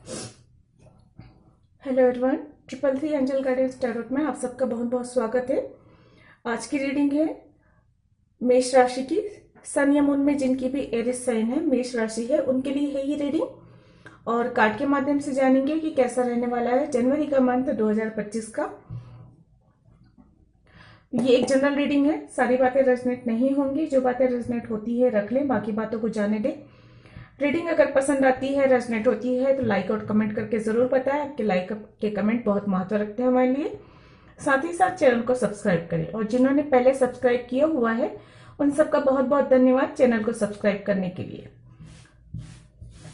Hello everyone, 333 angel guidance tarot में आप सबका बहुत बहुत स्वागत है। आज की रीडिंग है मेष राशि की। सन या मून में जिनकी भी एरिस साइन है, मेष राशि है, उनके लिए है ये रीडिंग। और कार्ड के माध्यम से जानेंगे कि कैसा रहने वाला है जनवरी का मंथ 2025 का। ये एक जनरल रीडिंग है, सारी बातें रेजोनेट नहीं होंगी। जो बातें रेजोनेट होती है रख लें, बाकी बातों को जाने दें। रीडिंग अगर पसंद आती है, रेजोनेट होती है तो लाइक और कमेंट करके जरूर बताएं। आपके लाइक के कमेंट बहुत महत्व रखते हैं हमारे लिए। साथ ही साथ चैनल को सब्सक्राइब करें, और जिन्होंने पहले सब्सक्राइब किया हुआ है उन सबका बहुत बहुत धन्यवाद चैनल को सब्सक्राइब करने के लिए।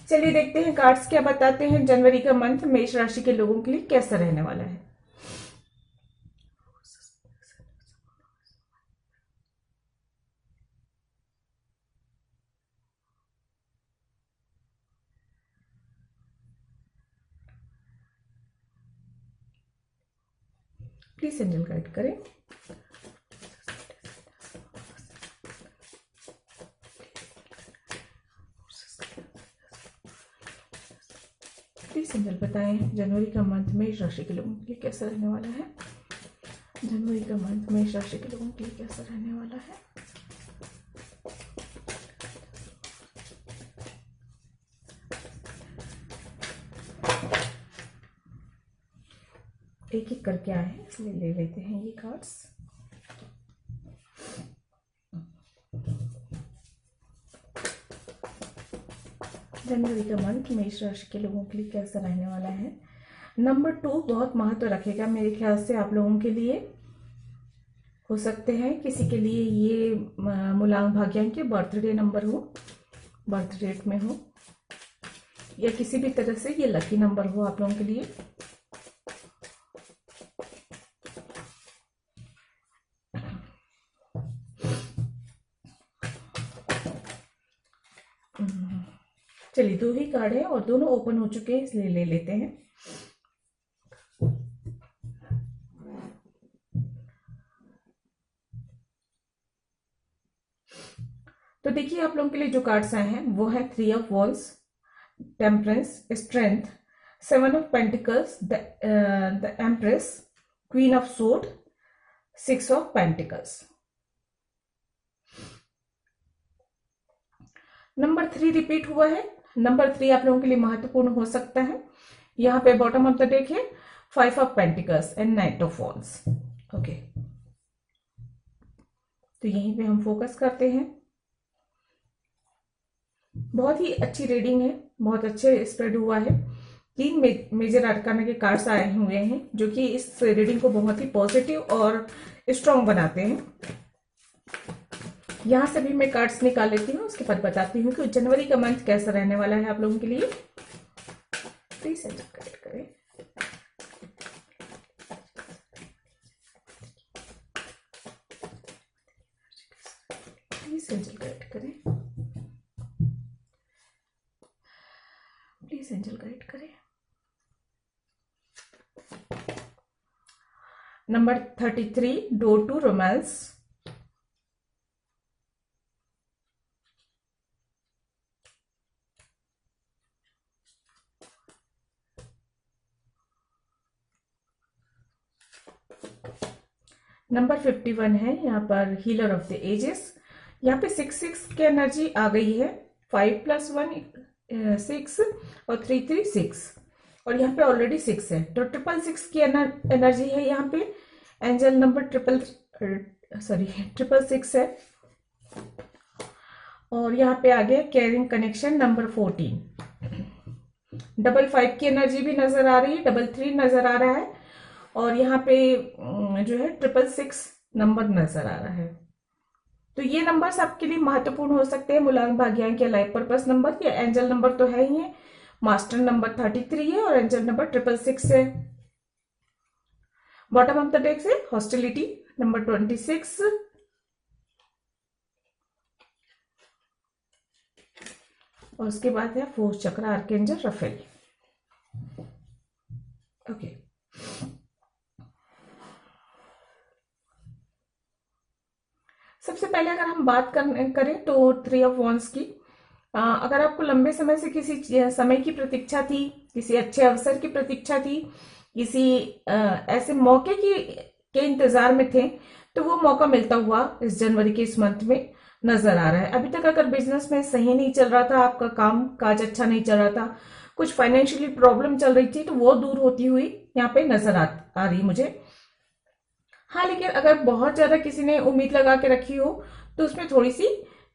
चलिए देखते हैं कार्ड्स क्या बताते हैं जनवरी का मंथ मेष राशि के लोगों के लिए कैसा रहने वाला है। प्लीज एंजल गाइड करें। प्लीज एंजल बताएं जनवरी का मंथ मेष राशि के लोगों के लिए कैसा रहने वाला है। जनवरी का मंथ मेष राशि के लोगों के लिए कैसा रहने वाला है। एक एक करके आए हैं, इसलिए ले लेते हैं ये कार्ड्स। जनवरी का मंथ मेष राशि के लोगों के लिए कैसा रहने वाला है। नंबर 2 बहुत महत्व रखेगा मेरे ख्याल से आप लोगों के लिए। हो सकते हैं किसी के लिए ये मूलांक भाग्यांक के बर्थडे नंबर हो, बर्थ डेट में हो, या किसी भी तरह से ये लकी नंबर हो आप लोगों के लिए। चलिए, 2 ही कार्ड है और दोनों ओपन हो चुके हैं, इसलिए ले लेते हैं। तो देखिए आप लोगों के लिए जो कार्ड्स आए हैं वो है 3 of wands, temperance, strength, 7 of pentacles, the empress, queen of sword, 6 of pentacles. Number 3 repeat हुआ है। नंबर 3 आप लोगों के लिए महत्वपूर्ण हो सकता है। यहाँ पे बॉटम ऑफ द डेक है 5 of pentacles and night of wands. Okay, तो यहीं पे हम फोकस करते हैं। बहुत ही अच्छी रीडिंग है, बहुत अच्छे स्प्रेड हुआ है। 3 मेजर आर्काना के कार्ड्स आए हुए हैं जो कि इस रीडिंग को बहुत ही पॉजिटिव और स्ट्रॉन्ग बनाते हैं। यहां से भी मैं कार्ड्स निकाल लेती हूँ, उसके बाद बताती हूँ कि जनवरी का मंथ कैसा रहने वाला है आप लोगों के लिए। प्लीज गाइड करें। प्लीज एंजल गाइड करें। प्लीज एंजल गाइड करें। Number 33 door to romance. Number 51 है यहाँ पर हीलर ऑफ द एजेस। यहाँ पे 6 की एनर्जी आ गई है। 5 + 1 6 और 3 3 6, और यहाँ पे ऑलरेडी 6 है, तो 666 की एनर्जी है यहाँ पे। एंजल नंबर 666 है। और यहाँ पे आ गया केयरिंग कनेक्शन नंबर 14। 55 की एनर्जी भी नजर आ रही है, 33 नजर आ रहा है, और यहाँ पे जो है 666 नंबर नजर आ रहा है। तो ये नंबर्स आपके लिए महत्वपूर्ण हो सकते हैं। मूलांक भाग्यांक या लाइफ पर्पस नंबर या एंजल नंबर तो है ही है। मास्टर नंबर 33 है और एंजल नंबर 666 है। बॉटम ऑफ द डेक से हॉस्टिलिटी नंबर 26, और उसके बाद है फोर्थ चक्र आर्केंजल रफेल। ओके, सबसे पहले अगर हम बात करें तो 3 ऑफ वॉन्ड्स की, अगर आपको लंबे समय से किसी समय की प्रतीक्षा थी, किसी अच्छे अवसर की प्रतीक्षा थी, किसी ऐसे मौके की के इंतजार में थे, तो वो मौका मिलता हुआ इस जनवरी के इस मंथ में नजर आ रहा है। अभी तक अगर बिजनेस में सही नहीं चल रहा था, आपका काम काज अच्छा नहीं चल रहा था, कुछ फाइनेंशियली प्रॉब्लम चल रही थी, तो वो दूर होती हुई यहाँ पे नजर आ रही मुझे। हाँ, लेकिन अगर बहुत ज्यादा किसी ने उम्मीद लगा के रखी हो तो उसमें थोड़ी सी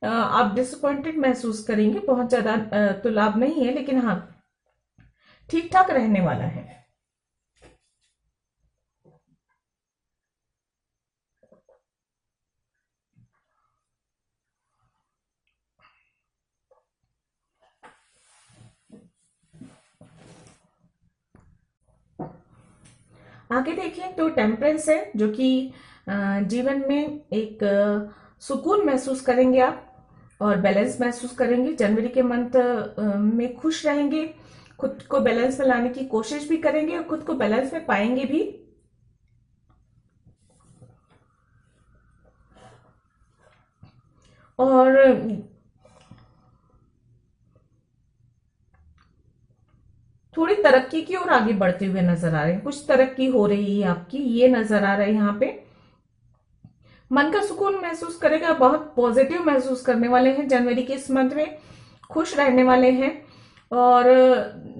आप डिसअपॉइंटेड महसूस करेंगे। बहुत ज्यादा तो लाभ नहीं है, लेकिन हाँ, ठीक ठाक रहने वाला है। आगे देखें तो टेम्परेंस है, जो कि जीवन में एक सुकून महसूस करेंगे आप, और बैलेंस महसूस करेंगे। जनवरी के मंथ में खुश रहेंगे, खुद को बैलेंस में लाने की कोशिश भी करेंगे और खुद को बैलेंस में पाएंगे भी। और थोड़ी तरक्की की ओर आगे बढ़ते हुए नजर आ रहे हैं। कुछ तरक्की हो रही है आपकी, ये नजर आ रहा है यहाँ पे। मन का सुकून महसूस करेगा, बहुत पॉजिटिव महसूस करने वाले हैं जनवरी के इस मंथ में, खुश रहने वाले हैं। और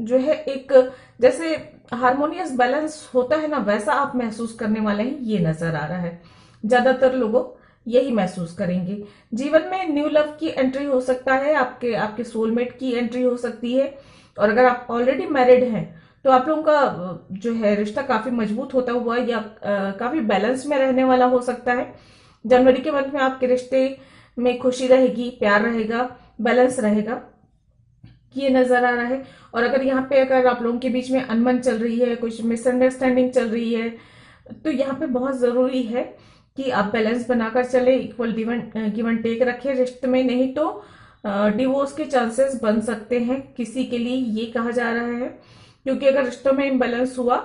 जो है एक जैसे हारमोनियस बैलेंस होता है ना, वैसा आप महसूस करने वाले हैं, ये नजर आ रहा है। ज्यादातर लोगों यही महसूस करेंगे। जीवन में न्यू लव की एंट्री हो सकता है, आपके आपके सोलमेट की एंट्री हो सकती है। और अगर आप ऑलरेडी मैरिड हैं तो आप लोगों का जो है रिश्ता काफी मजबूत होता हुआ या काफी बैलेंस में रहने वाला हो सकता है। जनवरी के मंथ में आपके रिश्ते में खुशी रहेगी, प्यार रहेगा, बैलेंस रहेगा, ये नजर आ रहा है। और अगर यहाँ पे अगर आप लोगों के बीच में अनबन चल रही है, कुछ मिसअंडरस्टैंडिंग चल रही है, तो यहाँ पे बहुत जरूरी है कि आप बैलेंस बनाकर चले, इक्वल गिव एंड टेक रखें रिश्ते में, नहीं तो डिवोर्स के चांसेस बन सकते हैं किसी के लिए, ये कहा जा रहा है। क्योंकि अगर रिश्तों में इम्बैलेंस हुआ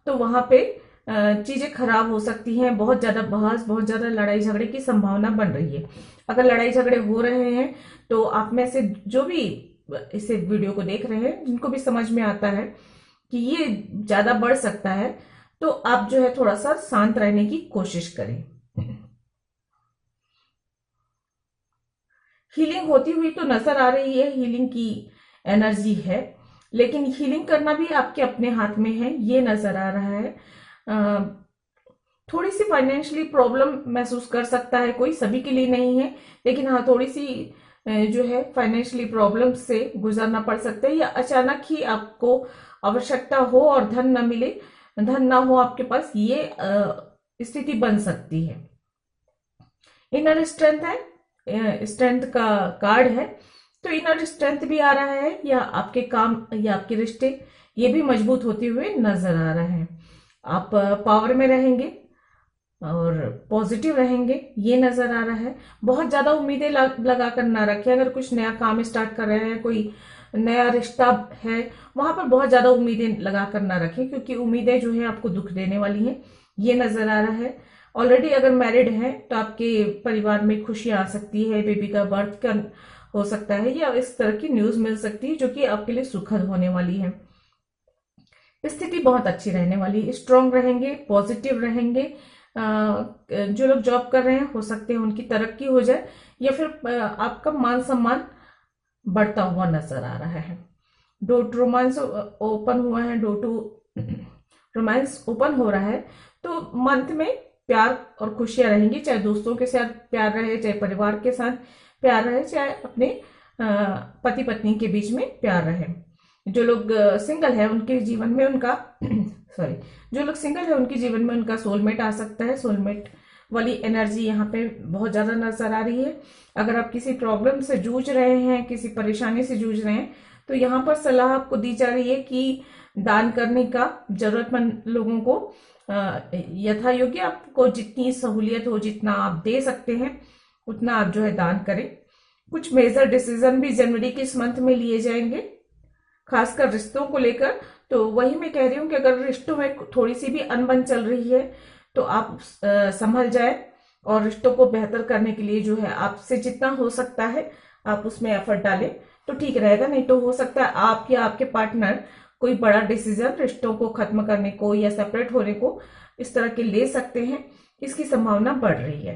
तो वहां पे चीजें खराब हो सकती हैं, बहुत ज्यादा बहस, बहुत ज्यादा लड़ाई झगड़े की संभावना बन रही है। अगर लड़ाई झगड़े हो रहे हैं तो आप में से जो भी इसे वीडियो को देख रहे हैं, जिनको भी समझ में आता है कि ये ज्यादा बढ़ सकता है, तो आप जो है थोड़ा सा शांत रहने की कोशिश करें। हीलिंग होती हुई तो नजर आ रही है, हीलिंग की एनर्जी है, लेकिन हीलिंग करना भी आपके अपने हाथ में है, ये नजर आ रहा है। थोड़ी सी फाइनेंशियली प्रॉब्लम महसूस कर सकता है कोई, सभी के लिए नहीं है, लेकिन हाँ थोड़ी सी जो है फाइनेंशियली प्रॉब्लम से गुजरना पड़ सकता है, या अचानक ही आपको आवश्यकता हो और धन न मिले, धन ना हो आपके पास, ये स्थिति बन सकती है। इनर स्ट्रेंथ है, स्ट्रेंथ का कार्ड है, तो इनर स्ट्रेंथ भी आ रहा है, या आपके काम या आपके रिश्ते ये भी मजबूत होते हुए नजर आ रहा है। आप पावर में रहेंगे और पॉजिटिव रहेंगे, ये नजर आ रहा है। बहुत ज्यादा उम्मीदें लगा कर ना रखें। अगर कुछ नया काम स्टार्ट कर रहे हैं, कोई नया रिश्ता है, वहां पर बहुत ज्यादा उम्मीदें लगा कर ना रखें, क्योंकि उम्मीदें जो है आपको दुख देने वाली हैं, ये नजर आ रहा है। ऑलरेडी अगर मैरिड हैं तो आपके परिवार में खुशियां आ सकती है, बेबी का बर्थ का हो सकता है, या इस तरह की न्यूज मिल सकती है जो कि आपके लिए सुखद होने वाली है। स्थिति बहुत अच्छी रहने वाली है, स्ट्रांग रहेंगे, पॉजिटिव रहेंगे। जो लोग जॉब कर रहे हैं, हो सकते हैं उनकी तरक्की हो जाए, या फिर आपका मान सम्मान बढ़ता हुआ नजर आ रहा है। डोर टू रोमांस ओपन हुआ है, डोर टू रोमांस ओपन हो रहा है, तो मंथ में प्यार और खुशियां रहेंगी, चाहे दोस्तों के साथ प्यार रहे, चाहे परिवार के साथ प्यार रहे, चाहे अपने पति पत्नी के बीच में प्यार रहे। जो लोग सिंगल है उनके जीवन में उनका सॉरी, जो लोग सिंगल है उनके जीवन में उनका सोलमेट आ सकता है। सोलमेट वाली एनर्जी यहाँ पे बहुत ज्यादा नजर आ रही है। अगर आप किसी प्रॉब्लम से जूझ रहे हैं, किसी परेशानी से जूझ रहे हैं, तो यहाँ पर सलाह आपको दी जा रही है कि दान करने का, जरूरतमंद लोगों को यथा योग्य आपको जितनी सहूलियत हो, जितना आप दे सकते हैं उतना आप जो है दान करें। कुछ मेजर डिसीजन भी जनवरी के इस मंथ में लिए जाएंगे, खासकर रिश्तों को लेकर। तो वही मैं कह रही हूँ कि अगर रिश्तों में थोड़ी सी भी अनबन चल रही है तो आप संभल जाए, और रिश्तों को बेहतर करने के लिए जो है आपसे जितना हो सकता है आप उसमें एफर्ट डालें, तो ठीक रहेगा, नहीं तो हो सकता है आप या आपके पार्टनर कोई बड़ा डिसीजन रिश्तों को खत्म करने को या सेपरेट होने को इस तरह के ले सकते हैं। इसकी संभावना बढ़ रही है।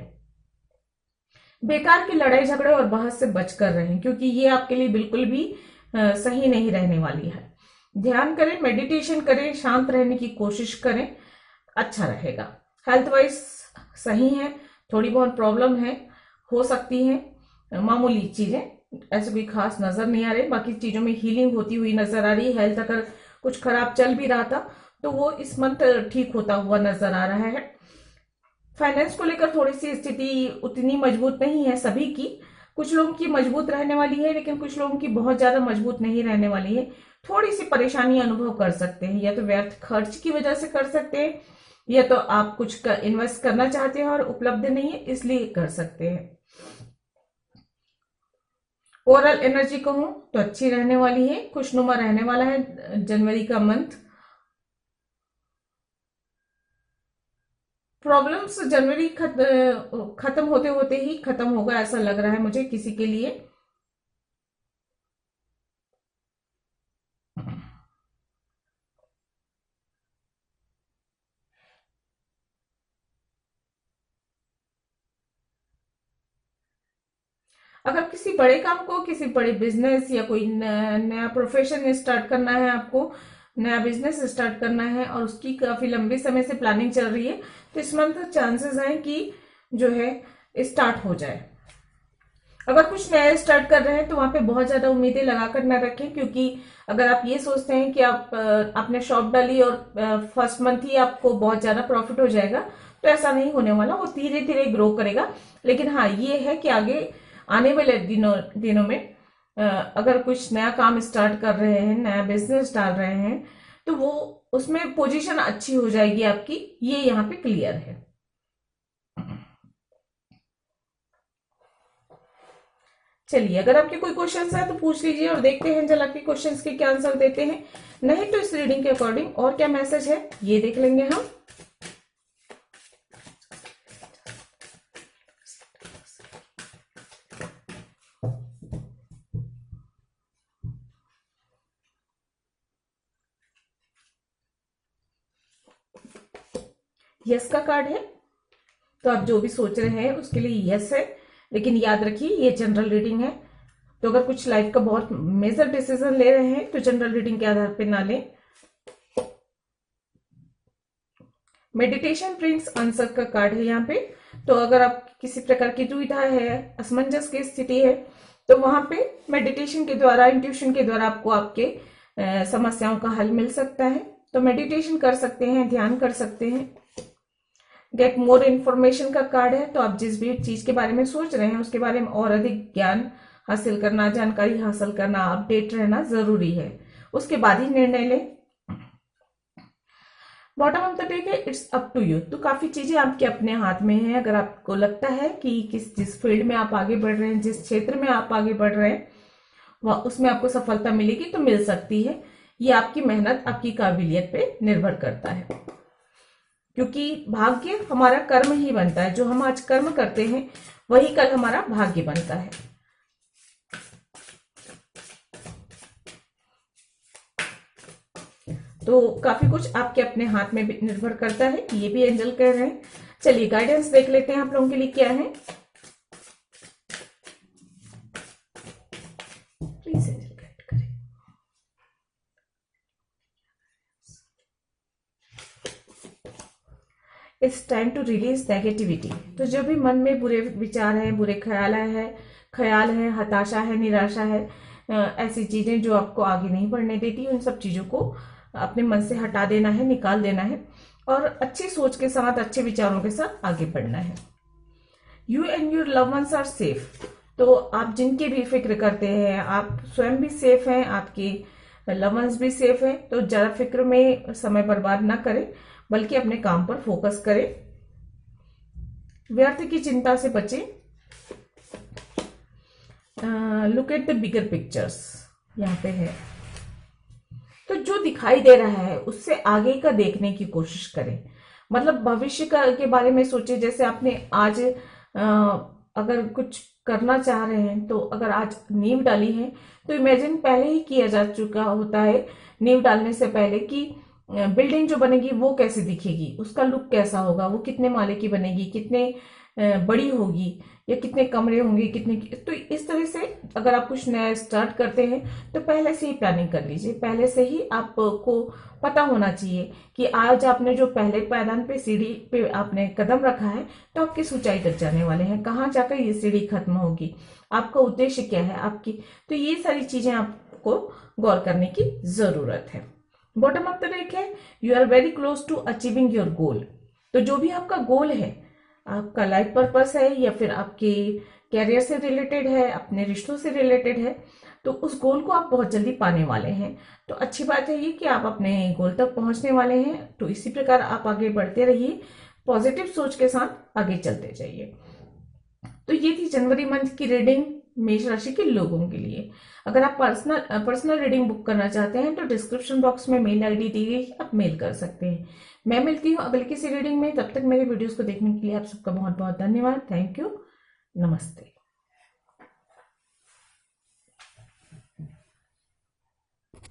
बेकार की लड़ाई झगड़े और बहस से बचकर रहें, क्योंकि ये आपके लिए बिल्कुल भी सही नहीं रहने वाली है। ध्यान करें, मेडिटेशन करें, शांत रहने की कोशिश करें, अच्छा रहेगा। हेल्थ वाइज सही है, थोड़ी बहुत प्रॉब्लम है, हो सकती है, मामूली चीजें, ऐसे कोई खास नजर नहीं आ रही। बाकी चीजों में हीलिंग होती हुई नजर आ रही है। हेल्थ अगर कुछ खराब चल भी रहा था तो वो इस मंथ ठीक होता हुआ नजर आ रहा है। फाइनेंस को लेकर थोड़ी सी स्थिति उतनी मजबूत नहीं है सभी की। कुछ लोगों की मजबूत रहने वाली है, लेकिन कुछ लोगों की बहुत ज्यादा मजबूत नहीं रहने वाली है। थोड़ी सी परेशानी अनुभव कर सकते हैं, या तो व्यर्थ खर्च की वजह से कर सकते हैं, या तो आप कुछ इन्वेस्ट करना चाहते हैं और उपलब्ध नहीं है इसलिए कर सकते हैं। ओवरऑल एनर्जी कहूं तो अच्छी रहने वाली है, खुशनुमा रहने वाला है जनवरी का मंथ। प्रॉब्लम्स जनवरी खत्म होते होते ही खत्म होगा ऐसा लग रहा है मुझे किसी के लिए। अगर किसी बड़े काम को, किसी बड़े बिजनेस या कोई नया प्रोफेशन स्टार्ट करना है, आपको नया बिजनेस स्टार्ट करना है और उसकी काफी लंबे समय से प्लानिंग चल रही है, तो इस मंथ चांसेस हैं कि जो है स्टार्ट हो जाए। अगर कुछ नया स्टार्ट कर रहे हैं तो वहां पे बहुत ज्यादा उम्मीदें लगाकर न रखें, क्योंकि अगर आप ये सोचते हैं कि आप आपने शॉप डाली और फर्स्ट मंथ ही आपको बहुत ज्यादा प्रॉफिट हो जाएगा, तो ऐसा नहीं होने वाला। वो धीरे धीरे ग्रो करेगा। लेकिन हाँ, ये है कि आगे आने वाले दिनों में अगर कुछ नया काम स्टार्ट कर रहे हैं, नया बिजनेस डाल रहे हैं, तो वो उसमें पोजीशन अच्छी हो जाएगी आपकी, ये यहाँ पे क्लियर है। चलिए, अगर आपके कोई क्वेश्चन है तो पूछ लीजिए और देखते हैं जल आपके क्वेश्चन के क्या आंसर देते हैं। नहीं तो इस रीडिंग के अकॉर्डिंग और क्या मैसेज है ये देख लेंगे हम। यस का कार्ड है, तो आप जो भी सोच रहे हैं उसके लिए यस है। लेकिन याद रखिए ये जनरल रीडिंग है, तो अगर कुछ लाइफ का बहुत मेजर डिसीजन ले रहे हैं तो जनरल रीडिंग के आधार पर ना लें। मेडिटेशन ब्रिंग्स आंसर का कार्ड है यहाँ पे। तो अगर आप किसी प्रकार की दुविधा है, असमंजस की स्थिति है, तो वहां पे मेडिटेशन के द्वारा, इंट्यूशन के द्वारा आपको आपके समस्याओं का हल मिल सकता है। तो मेडिटेशन कर सकते हैं, ध्यान कर सकते हैं। गेट मोर इन्फॉर्मेशन का कार्ड है, तो आप जिस भी चीज के बारे में सोच रहे हैं उसके बारे में और अधिक ज्ञान हासिल करना, जानकारी हासिल करना, अपडेट रहना जरूरी है, उसके बाद ही निर्णय लें। बॉटम ऑफ द डेक है इट्स अप टू यू। तो काफी चीजें आपके अपने हाथ में है। अगर आपको लगता है कि जिस फील्ड में आप आगे बढ़ रहे हैं, जिस क्षेत्र में आप आगे बढ़ रहे हैं, वह उसमें आपको सफलता मिलेगी तो मिल सकती है। ये आपकी मेहनत, आपकी काबिलियत पे निर्भर करता है, क्योंकि भाग्य हमारा कर्म ही बनता है। जो हम आज कर्म करते हैं वही कल हमारा भाग्य बनता है। तो काफी कुछ आपके अपने हाथ में निर्भर करता है, ये भी एंजल कह रहे हैं। चलिए गाइडेंस देख लेते हैं आप लोगों के लिए क्या है। प्लीज एंजल गाइड करें। It's time to release negativity. तो जो भी मन में बुरे विचार हैं, बुरे ख्याल है, हताशा है, निराशा है, ऐसी चीजें जो आपको आगे नहीं बढ़ने देती, उन सब चीजों को अपने मन से हटा देना है, निकाल देना है और अच्छी सोच के साथ, अच्छे विचारों के साथ आगे बढ़ना है। You and your love ones are safe. तो आप जिनकी भी फिक्र करते हैं, आप स्वयं भी सेफ हैं, आपके लव वंस भी सेफ हैं। तो ज्यादा फिक्र में समय बर्बाद ना करें, बल्कि अपने काम पर फोकस करें। व्यर्थ की चिंता से बचें। Look at the bigger pictures यहाँ पे है। तो जो दिखाई दे रहा है उससे आगे का देखने की कोशिश करें। मतलब भविष्य के बारे में सोचे। जैसे आपने आज अगर कुछ करना चाह रहे हैं तो अगर आज नींव डाली है तो इमेजिन पहले ही किया जा चुका होता है नींव डालने से पहले कि बिल्डिंग जो बनेगी वो कैसे दिखेगी, उसका लुक कैसा होगा, वो कितने माले की बनेगी, कितने बड़ी होगी या कितने कमरे होंगे, कितने। तो इस तरह से अगर आप कुछ नया स्टार्ट करते हैं तो पहले से ही प्लानिंग कर लीजिए, पहले से ही आपको पता होना चाहिए कि आज आपने जो पहले पायदान पे सीढ़ी पे आपने कदम रखा है तो आप किस ऊंचाई तक जाने वाले हैं, कहाँ जाकर ये सीढ़ी खत्म होगी, आपका उद्देश्य क्या है आपकी। तो ये सारी चीजें आपको गौर करने की जरूरत है। बॉटम ऑफ द डेक है you are very close to achieving your goal. तो जो भी आपका गोल है, आपका लाइफ पर्पस है या फिर आपके कैरियर से रिलेटेड है, अपने रिश्तों से रिलेटेड है, तो उस गोल को आप बहुत जल्दी पाने वाले हैं। तो अच्छी बात है ये कि आप अपने गोल तक पहुंचने वाले हैं। तो इसी प्रकार आप आगे बढ़ते रहिए, पॉजिटिव सोच के साथ आगे चलते जाइए। तो ये थी जनवरी मंथ की रीडिंग मेष राशि के लोगों के लिए। अगर आप पर्सनल रीडिंग बुक करना चाहते हैं तो डिस्क्रिप्शन बॉक्स में मेल आईडी दी गई, आप मेल कर सकते हैं। मैं मिलती हूँ अगली किसी रीडिंग में, तब तक मेरे वीडियोस को देखने के लिए आप सबका बहुत बहुत धन्यवाद। Thank you. नमस्ते।